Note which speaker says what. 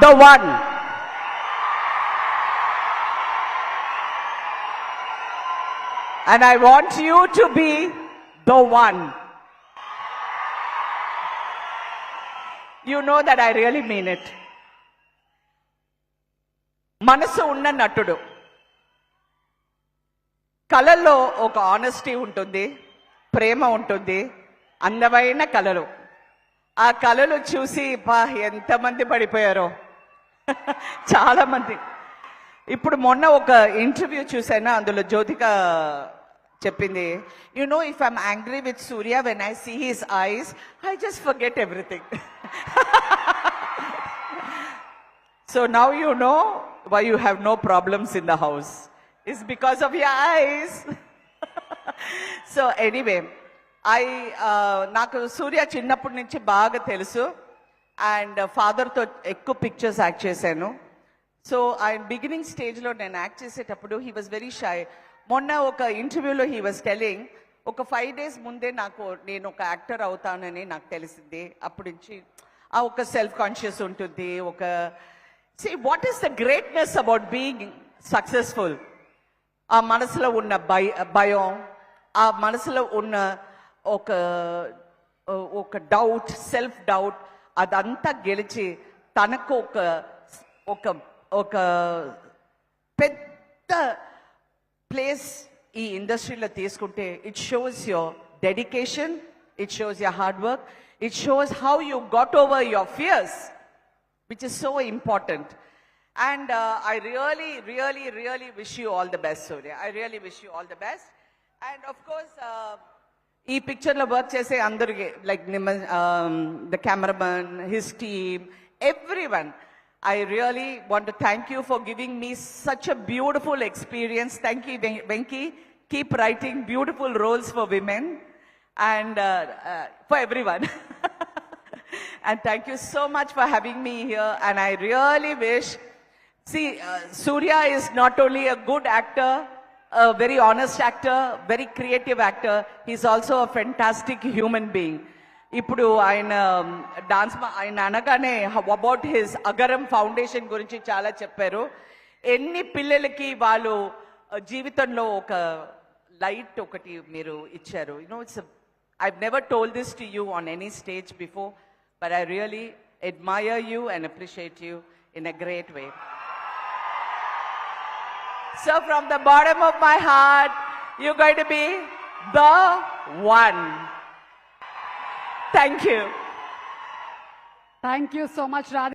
Speaker 1: the one. And I want you to be the one. You know that I really mean it. మనసు ఉన్న నటుడు. కళల్లో ఒక honesty ఉంటుంది, ప్రేమ ఉంటుంది, అందమైన కళలు. ఆ కళలు చూసి ఎంతమంది పడిపోయారో చాలా మంది. ఇప్పుడు మొన్న ఒక ఇంటర్వ్యూ చూసాను, అందులో జ్యోతిక చెప్పింది, you know if I'm angry with Surya when I see his eyes I just forget everything. So now you know why you have no problems in the house. It's because of your eyes. So anyway, నాకు సూర్య చిన్నప్పటి నుంచి బాగా తెలుసు and ఫాదర్తో ఎక్కువ pictures act చేశాను. So ఆయన beginning స్టేజ్లో నేను యాక్ట్ చేసేటప్పుడు హీ వాజ్ వెరీ షై. మొన్న ఒక ఇంటర్వ్యూలో హీ వాజ్ టెలింగ్, ఒక 5 days ముందే నేను ఒక యాక్టర్ అవుతానని నాకు తెలిసింది. అప్పటి నుంచి ఆ ఒక సెల్ఫ్ కాన్షియస్ ఉంటుంది. See, what is the greatness about being successful? ఆ మనసులో ఉన్న భయం, ఆ మనసులో ఉన్న ఒక డౌట్, సెల్ఫ్ డౌట్, అదంతా గెలిచి తనకు ఒక పెద్ద ప్లేస్ ఈ ఇండస్ట్రీలో తీసుకుంటే it shows your dedication, it shows your hard work, it shows how you got over your fears, which is so important. And I really, really, really wish you all the best, Surya. I really wish you all the best. And of course, ee picture lo work chese andariki, like the cameraman, his team, everyone. I really want to thank you for giving me such a beautiful experience. Thank you, Venki. Keep writing beautiful roles for women and for everyone. And thank you so much for having me here. And I really wish, Surya is not only a good actor, a very honest actor, very creative actor, he's also a fantastic human being. Ippudu ayana dance ayana anagane about his Agaram Foundation gurinchi chaala chepparu. Enni pillalaki vallu jeevithamlo oka light okati meeru icharu. You know, I've never told this to you on any stage before, but I really admire you and appreciate you in a great way. So from the bottom of my heart, you're going to be the one. Thank you.
Speaker 2: Thank you so much, Radhika.